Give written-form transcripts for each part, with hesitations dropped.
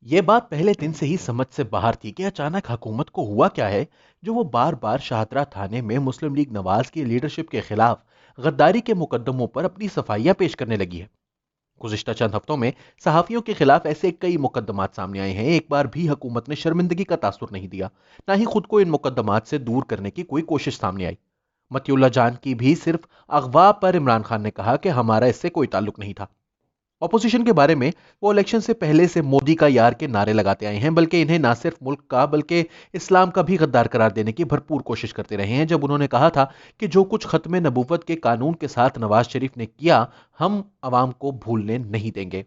یہ بات پہلے دن سے ہی سمجھ سے باہر تھی کہ اچانک حکومت کو ہوا کیا ہے جو وہ بار بار شاہدرہ تھانے میں مسلم لیگ نواز کی لیڈرشپ کے خلاف غداری کے مقدموں پر اپنی صفائیاں پیش کرنے لگی ہے۔ گزشتہ چند ہفتوں میں صحافیوں کے خلاف ایسے کئی مقدمات سامنے آئے ہیں، ایک بار بھی حکومت نے شرمندگی کا تاثر نہیں دیا، نہ ہی خود کو ان مقدمات سے دور کرنے کی کوئی کوشش سامنے آئی۔ متی اللہ جان کی بھی صرف اغوا پر عمران خان نے کہا کہ ہمارا اس سے کوئی تعلق نہیں تھا۔ اپوزیشن کے بارے میں وہ الیکشن سے پہلے سے مودی کا یار کے نعرے لگاتے آئے ہیں، بلکہ انہیں نہ صرف ملک کا بلکہ اسلام کا بھی غدار قرار دینے کی بھرپور کوشش کرتے رہے ہیں۔ جب انہوں نے کہا تھا کہ جو کچھ ختم نبوت کے قانون کے ساتھ نواز شریف نے کیا ہم عوام کو بھولنے نہیں دیں گے۔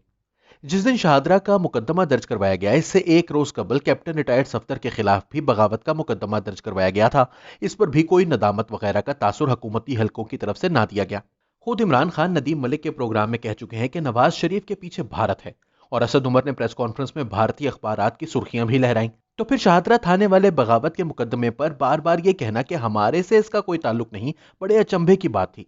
جس دن شاہدرہ کا مقدمہ درج کروایا گیا، اس سے ایک روز قبل کیپٹن ریٹائرڈ صفدر کے خلاف بھی بغاوت کا مقدمہ درج کروایا گیا تھا۔ اس پر بھی کوئی ندامت وغیرہ کا تاثر حکومتی حلقوں کی طرف سے نہ دیا گیا۔ خود عمران خان ندیم ملک کے پروگرام میں کہہ چکے ہیں کہ نواز شریف کے پیچھے بھارت ہے، اور اسد عمر نے پریس کانفرنس میں بھارتی اخبارات کی سرخیاں بھی لہرائیں۔ تو پھر شاہدرہ تھانے والے بغاوت کے مقدمے پر بار بار یہ کہنا کہ ہمارے سے اس کا کوئی تعلق نہیں، بڑے اچنبھے کی بات تھی۔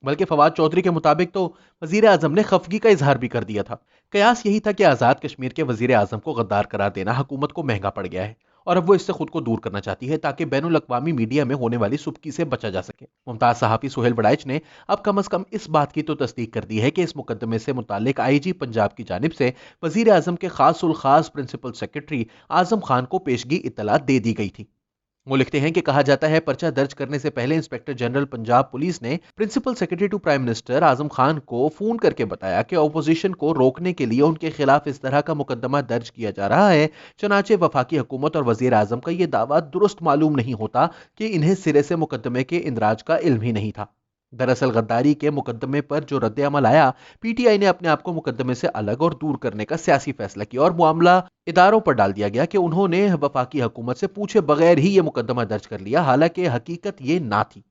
بلکہ فواد چودھری کے مطابق تو وزیر اعظم نے خفگی کا اظہار بھی کر دیا تھا۔ قیاس یہی تھا کہ آزاد کشمیر کے وزیر اعظم کو غدار قرار دینا حکومت کو مہنگا پڑ گیا ہے، اور اب وہ اس سے خود کو دور کرنا چاہتی ہے تاکہ بین الاقوامی میڈیا میں ہونے والی سبکی سے بچا جا سکے۔ ممتاز صحافی سہیل وڑائچ نے اب کم از کم اس بات کی تو تصدیق کر دی ہے کہ اس مقدمے سے متعلق آئی جی پنجاب کی جانب سے وزیر اعظم کے خاص الخاص پرنسپل سیکرٹری اعظم خان کو پیشگی اطلاع دے دی گئی تھی۔ وہ لکھتے ہیں کہ کہا جاتا ہے پرچہ درج کرنے سے پہلے انسپکٹر جنرل پنجاب پولیس نے principal secretary to prime minister Azam Khan کو فون کر کے بتایا کہ اپوزیشن کو روکنے کے لیے ان کے خلاف اس طرح کا مقدمہ درج کیا جا رہا ہے۔ چنانچہ وفاقی حکومت اور وزیر اعظم کا یہ دعویٰ درست معلوم نہیں ہوتا کہ انہیں سرے سے مقدمے کے اندراج کا علم ہی نہیں تھا۔ دراصل غداری کے مقدمے پر جو رد عمل آیا، پی ٹی آئی نے اپنے آپ کو مقدمے سے الگ اور دور کرنے کا سیاسی فیصلہ کیا اور معاملہ اداروں پر ڈال دیا گیا کہ انہوں نے وفاقی حکومت سے پوچھے بغیر ہی یہ مقدمہ درج کر لیا، حالانکہ حقیقت یہ نہ تھی۔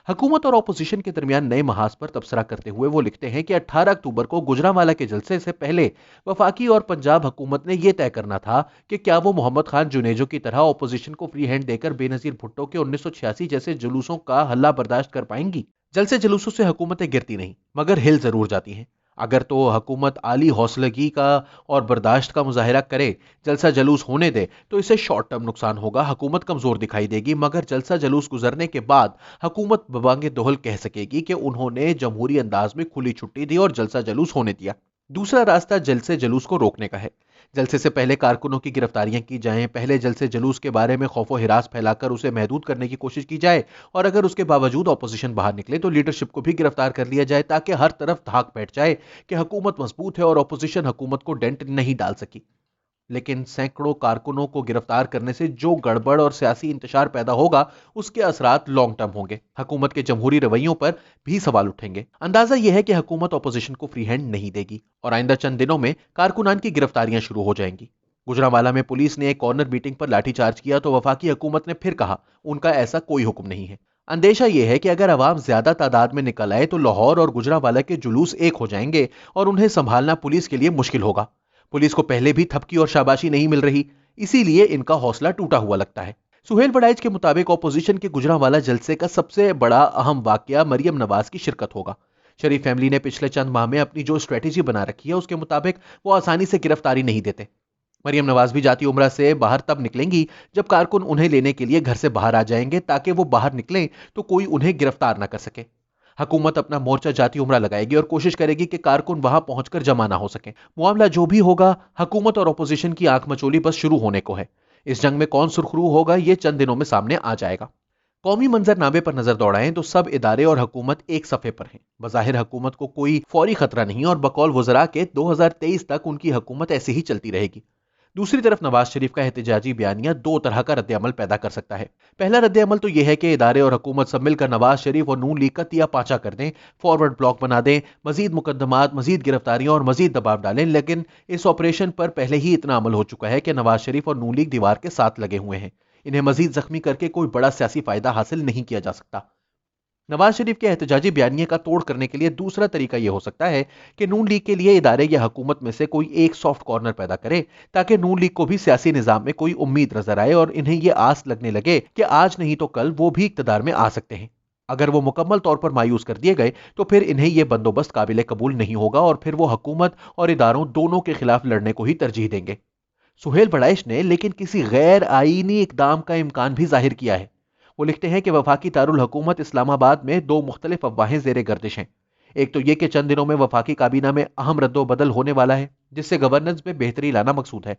حکومت اور اپوزیشن کے درمیان نئے محاذ پر تبصرہ کرتے ہوئے وہ لکھتے ہیں کہ 18 اکتوبر کو گوجرانوالہ کے جلسے سے پہلے وفاقی اور پنجاب حکومت نے یہ طے کرنا تھا کہ کیا وہ محمد خان جنیجو کی طرح اپوزیشن کو فری ہینڈ دے کر بے نظیر بھٹو کے 1986 جیسے جلوسوں کا ہلہ برداشت کر پائیں گی۔ جلسے جلوسوں سے حکومتیں گرتی نہیں مگر ہل ضرور جاتی ہیں۔ اگر تو حکومت عالی حوصلگی کا اور برداشت کا مظاہرہ کرے، جلسہ جلوس ہونے دے، تو اسے شارٹ ٹرم نقصان ہوگا، حکومت کمزور دکھائی دے گی، مگر جلسہ جلوس گزرنے کے بعد حکومت ببانگ دہل کہہ سکے گی کہ انہوں نے جمہوری انداز میں کھلی چھٹی دی اور جلسہ جلوس ہونے دیا۔ دوسرا راستہ جلسے جلوس کو روکنے کا ہے۔ جلسے سے پہلے کارکنوں کی گرفتاریاں کی جائیں، پہلے جلسے جلوس کے بارے میں خوف و ہراس پھیلا کر اسے محدود کرنے کی کوشش کی جائے، اور اگر اس کے باوجود اپوزیشن باہر نکلے تو لیڈرشپ کو بھی گرفتار کر لیا جائے تاکہ ہر طرف دھاک بیٹھ جائے کہ حکومت مضبوط ہے اور اپوزیشن حکومت کو ڈینٹ نہیں ڈال سکی۔ لیکن سینکڑوں کارکنوں کو گرفتار کرنے سے جو گڑبڑ اور سیاسی انتشار پیدا ہوگا، اس کے اثرات لانگ ٹرم ہوں گے، حکومت کے جمہوری رویوں پر بھی سوال اٹھیں گے۔ اندازہ یہ ہے کہ حکومت اپوزیشن کو فری ہینڈ نہیں دے گی اور آئندہ چند دنوں میں کارکنان کی گرفتاریاں شروع ہو جائیں گی۔ گوجرانوالہ میں پولیس نے ایک کارنر میٹنگ پر لاٹھی چارج کیا تو وفاقی حکومت نے پھر کہا ان کا ایسا کوئی حکم نہیں ہے۔ اندیشہ یہ ہے کہ اگر عوام زیادہ تعداد میں نکل آئے تو لاہور اور گوجرانوالہ کے جلوس ایک ہو جائیں گے اور انہیں سنبھالنا پولیس کے لیے مشکل ہوگا۔ پولیس کو پہلے بھی تھپکی اور شاباشی نہیں مل رہی، اسی لیے ان کا حوصلہ ٹوٹا ہوا لگتا ہے۔ سہیل وڑائچ کے مطابق اپوزیشن کے گوجرانوالہ جلسے کا سب سے بڑا اہم واقعہ مریم نواز کی شرکت ہوگا۔ شریف فیملی نے پچھلے چند ماہ میں اپنی جو اسٹریٹجی بنا رکھی ہے، اس کے مطابق وہ آسانی سے گرفتاری نہیں دیتے۔ مریم نواز بھی جاتی عمرہ سے باہر تب نکلیں گی جب کارکن انہیں لینے کے لیے گھر سے باہر آ جائیں گے تاکہ وہ باہر نکلیں تو کوئی انہیں گرفتار نہ کر سکے۔ حکومت اپنا مورچہ جاتی عمرہ لگائے گی اور کوشش کرے گی کہ کارکن وہاں پہنچ کر جمع نہ ہو سکیں۔ معاملہ جو بھی ہوگا، حکومت اور اپوزیشن کی آنکھ مچولی بس شروع ہونے کو ہے۔ اس جنگ میں کون سرخرو ہوگا یہ چند دنوں میں سامنے آ جائے گا۔ قومی منظر نامے پر نظر دوڑائیں تو سب ادارے اور حکومت ایک صفحے پر ہیں۔ بظاہر حکومت کو کوئی فوری خطرہ نہیں اور بقول وزراء کے 2023 تک ان کی حکومت ایسے ہی چلتی رہے گی۔ دوسری طرف نواز شریف کا احتجاجی بیانیہ دو طرح کا رد عمل پیدا کر سکتا ہے۔ پہلا رد عمل تو یہ ہے کہ ادارے اور حکومت سب مل کر نواز شریف اور نون لیگ کا تیا پاچا کر دیں، فارورڈ بلاک بنا دیں، مزید مقدمات، مزید گرفتاریاں اور مزید دباؤ ڈالیں۔ لیکن اس آپریشن پر پہلے ہی اتنا عمل ہو چکا ہے کہ نواز شریف اور نون لیگ دیوار کے ساتھ لگے ہوئے ہیں، انہیں مزید زخمی کر کے کوئی بڑا سیاسی فائدہ حاصل نہیں کیا جا سکتا۔ نواز شریف کے احتجاجی بیانیے کا توڑ کرنے کے لیے دوسرا طریقہ یہ ہو سکتا ہے کہ نون لیگ کے لیے ادارے یا حکومت میں سے کوئی ایک سافٹ کارنر پیدا کرے تاکہ نون لیگ کو بھی سیاسی نظام میں کوئی امید نظر آئے اور انہیں یہ آس لگنے لگے کہ آج نہیں تو کل وہ بھی اقتدار میں آ سکتے ہیں۔ اگر وہ مکمل طور پر مایوس کر دیے گئے تو پھر انہیں یہ بندوبست قابل قبول نہیں ہوگا اور پھر وہ حکومت اور اداروں دونوں کے خلاف لڑنے کو ہی ترجیح دیں گے۔ سہیل بڑائش نے لیکن کسی غیر آئینی اقدام کا امکان بھی ظاہر کیا ہے۔ وہ لکھتے ہیں کہ وفاقی دارالحکومت اسلام آباد میں دو مختلف افواہیں زیر گردش ہیں۔ ایک تو یہ کہ چند دنوں میں وفاقی کابینہ میں اہم رد و بدل ہونے والا ہے، جس سے گورننس میں بہتری لانا مقصود ہے۔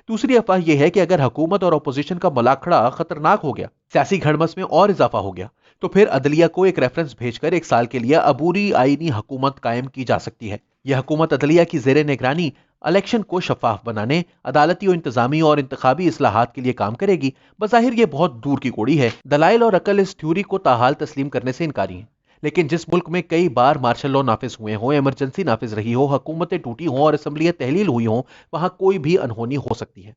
دوسری افواہ یہ ہے کہ اگر حکومت اور اپوزیشن کا ملاقڑہ خطرناک ہو گیا، سیاسی گھڑمس میں اور اضافہ ہو گیا، تو پھر عدلیہ کو ایک ریفرنس بھیج کر 1 سال کے لیے عبوری آئینی حکومت قائم کی جا سکتی ہے۔ یہ حکومت عدلیہ کی زیر نگرانی الیکشن کو شفاف بنانے، عدالتی و انتظامی اور انتخابی اصلاحات کے لیے کام کرے گی۔ بظاہر یہ بہت دور کی کوڑی ہے، دلائل اور عقل اس تھیوری کو تاحال تسلیم کرنے سے انکاری ہیں۔ لیکن جس ملک میں کئی بار مارشل لا نافذ ہوئے ہوں، ایمرجنسی نافذ رہی ہو، حکومتیں ٹوٹی ہوں اور اسمبلیاں تحلیل ہوئی ہوں، وہاں کوئی بھی انہونی ہو سکتی ہے۔